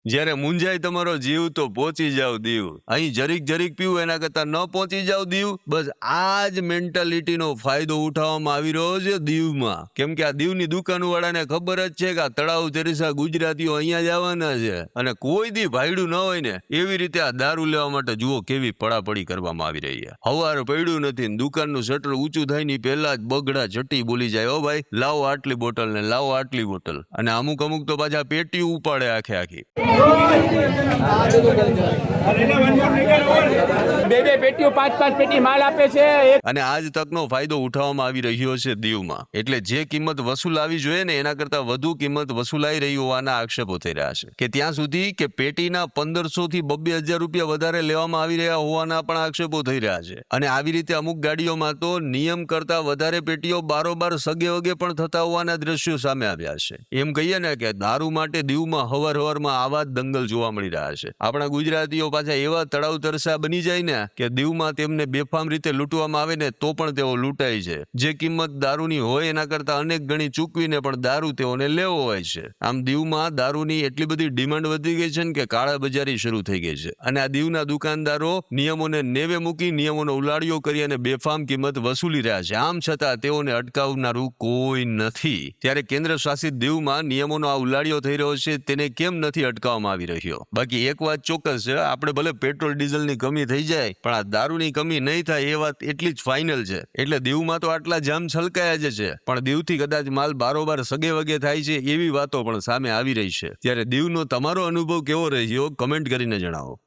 જ્યારે મુંજાય તમારો જીવ તો પહોંચી જાવ દીવ. અહીં જરીક જરીક પીવું એના કરતા ન પહોંચી જાવ દીવ. બસ આ જ મેન્ટાલિટીનો ફાયદો ઉઠાવવામાં આવી રહ્યો છે દીવમાં. કેમ કે આ દીવની દુકાનવાળાને ખબર જ છે કે આ તળાવ તેરીસા ગુજરાતીઓ અહીંયા જ આવવાના છે અને કોઈ દી ભાઈડું ન હોય ને એવી રીતે આ દારૂ લેવા માટે જુઓ કેવી પડાપડી કરવામાં આવી રહી છે. હવાર પડ્યું નથી ને દુકાનનું શટર ઊંચું થાય ની પહેલા જ બગડા ચટી બોલી જાય, ઓ ભાઈ લાવો આટલી બોટલ ને લાવો આટલી બોટલ. અને અમુક તો પાછા પેટી ઉપાડે આખે આખી. બે પેટીઓ 5-5 પેટી માલ આપે છે. અને આજ તકનો ફાયદો ઉઠાવવામાં આવી રહ્યો છે દીવમાં. એટલે જે કિંમત વસૂલાવી જોઈએ ને એના કરતા વધુ કિંમત વસૂલાઈ રહી હોવાના આક્ષેપો થઈ રહ્યા છે. કે ત્યાં સુધી કે પેટીના 1500 થી 2-2000 રૂપિયા વધારે લેવામાં આવી રહ્યા હોવાના પણ આક્ષેપો થઈ રહ્યા છે. અને આવી રીતે અમુક ગાડીઓમાં તો નિયમ કરતા વધારે પેટીઓ બારોબાર સગે વગે પણ થતા હોવાના દ્રશ્યો સામે આવ્યા છે. એમ કહીએ ને કે દારૂ માટે દીવમાં હવારમાં આવા જ દંગલ જોવા મળી રહ્યા છે. આપણા ગુજરાતીઓ પાછા એવા તળાવ તરસા બની જાય ને કે દીવમાં તેમને બેફામ રીતે લૂંટવામાં આવે ને તો પણ તેઓ લૂંટાય છે. જે કિંમત દારૂની હોય એના કરતા અનેક ગણી ચૂકવીને પણ દારૂ તેઓને લેવો હોય છે. આમ દીવમાં દારૂની એટલી બધી ડિમાન્ડ વધી ગઈ છે ને કે કાળા બજારી શરૂ થઈ ગઈ છે. અને આ દીવના દુકાનદારો નિયમોને નેવે મૂકી નિયમોનો ઉલાળ્યો કરી અને બેફામ કિંમત વસૂલી રહ્યા છે. આમ છતાં તેઓને અટકાવનારું કોઈ નથી. ત્યારે કેન્દ્ર શાસિત દીવમાં નિયમોનો આ ઉલાળ્યો થઈ રહ્યો છે તેને કેમ નથી અટકાવવામાં આવી રહ્યો? બાકી એક વાત ચોક્કસ છે, આપણે ભલે પેટ્રોલ ડીઝલની કમી થઈ જાય પણ આ દારૂની કમી નહીં થાય એ વાત એટલી જ ફાઇનલ છે. એટલે દીવમાં તો આટલા જામ છલકાયા જ છે પણ દીવથી કદાચ માલ બારોબાર સગે વગે થાય છે એવી વાતો પણ સામે આવી રહી છે. ત્યારે દીવનો તમારો અનુભવ કેવો રહ્યો કમેન્ટ કરીને જણાવો.